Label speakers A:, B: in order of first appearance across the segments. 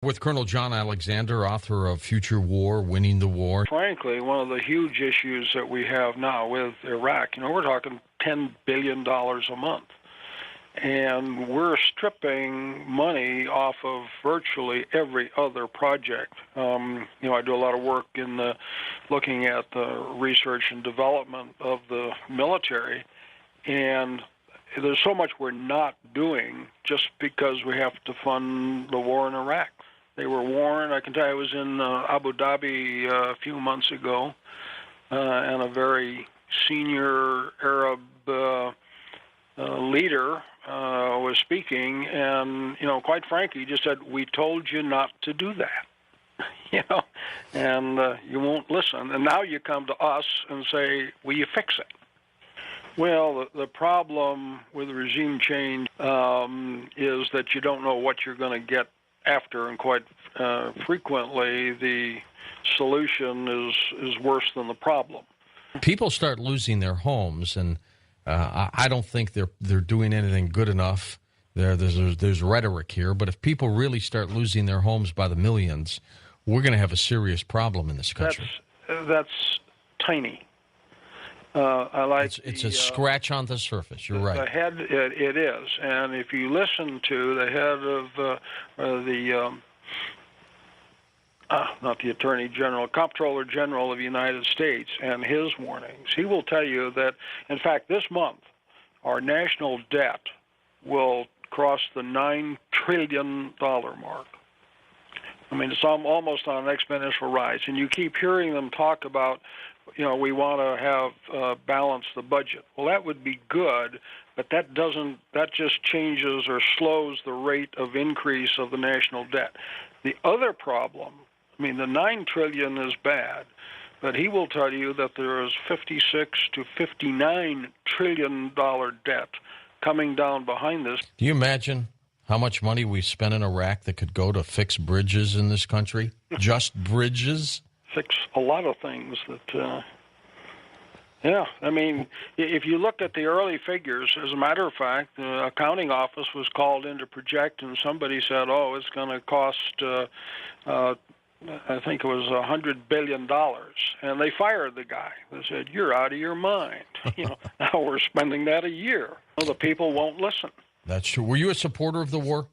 A: With Colonel John Alexander, author of Future War, Winning the War.
B: Frankly, one of the huge issues that we have now with Iraq, we're talking $10 billion a month. And we're stripping money off of virtually every other project. I do a lot of work in looking at the research and development of the military, and there's so much we're not doing just because we have to fund the war in Iraq. They were warned. I can tell you I was in Abu Dhabi a few months ago, and a very senior Arab leader was speaking, and, quite frankly, he just said, "We told you not to do that," and you won't listen. And now you come to us and say, "Will you fix it?" Well, the problem with regime change is that you don't know what you're going to get after, and quite frequently the solution is worse than the problem.
A: People start losing their homes, and I don't think they're doing anything good enough. There's rhetoric here, but if people really start losing their homes by the millions, we're going to have a serious problem in this country.
B: That's tiny. I like
A: it's a scratch on the surface. You're right.
B: The head, it is, and if you listen to the head of not the Attorney General, Comptroller General of the United States, and his warnings, he will tell you that, in fact, this month, our national debt will cross the $9 trillion mark. I mean, it's almost on an exponential rise, and you keep hearing them talk about, we want to have balance the budget. Well, that would be good, but that just changes or slows the rate of increase of the national debt. The other problem, the $9 trillion is bad, but he will tell you that there is $56 to $59 trillion debt coming down behind this.
A: Do you imagine how much money we spent in Iraq that could go to fix bridges in this country? Just bridges?
B: Fix a lot of things that, if you look at the early figures, as a matter of fact, the accounting office was called in to project, and somebody said, it's going to cost, I think it was $100 billion. And they fired the guy. They said, "You're out of your mind." Now we're spending that a year. The people won't listen.
A: That's true. Were you a supporter of the war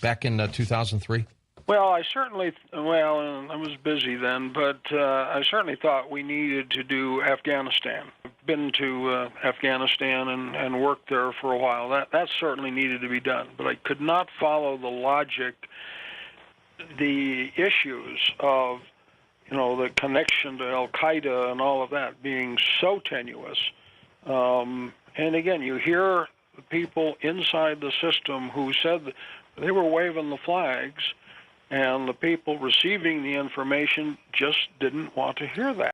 A: back in 2003?
B: Well, I was busy then, but I certainly thought we needed to do Afghanistan. I've been to Afghanistan and worked there for a while. That certainly needed to be done, but I could not follow the logic, the issues of, the connection to Al-Qaeda and all of that being so tenuous. And again, you hear the people inside the system who said that they were waving the flags, and the people receiving the information just didn't want to hear that.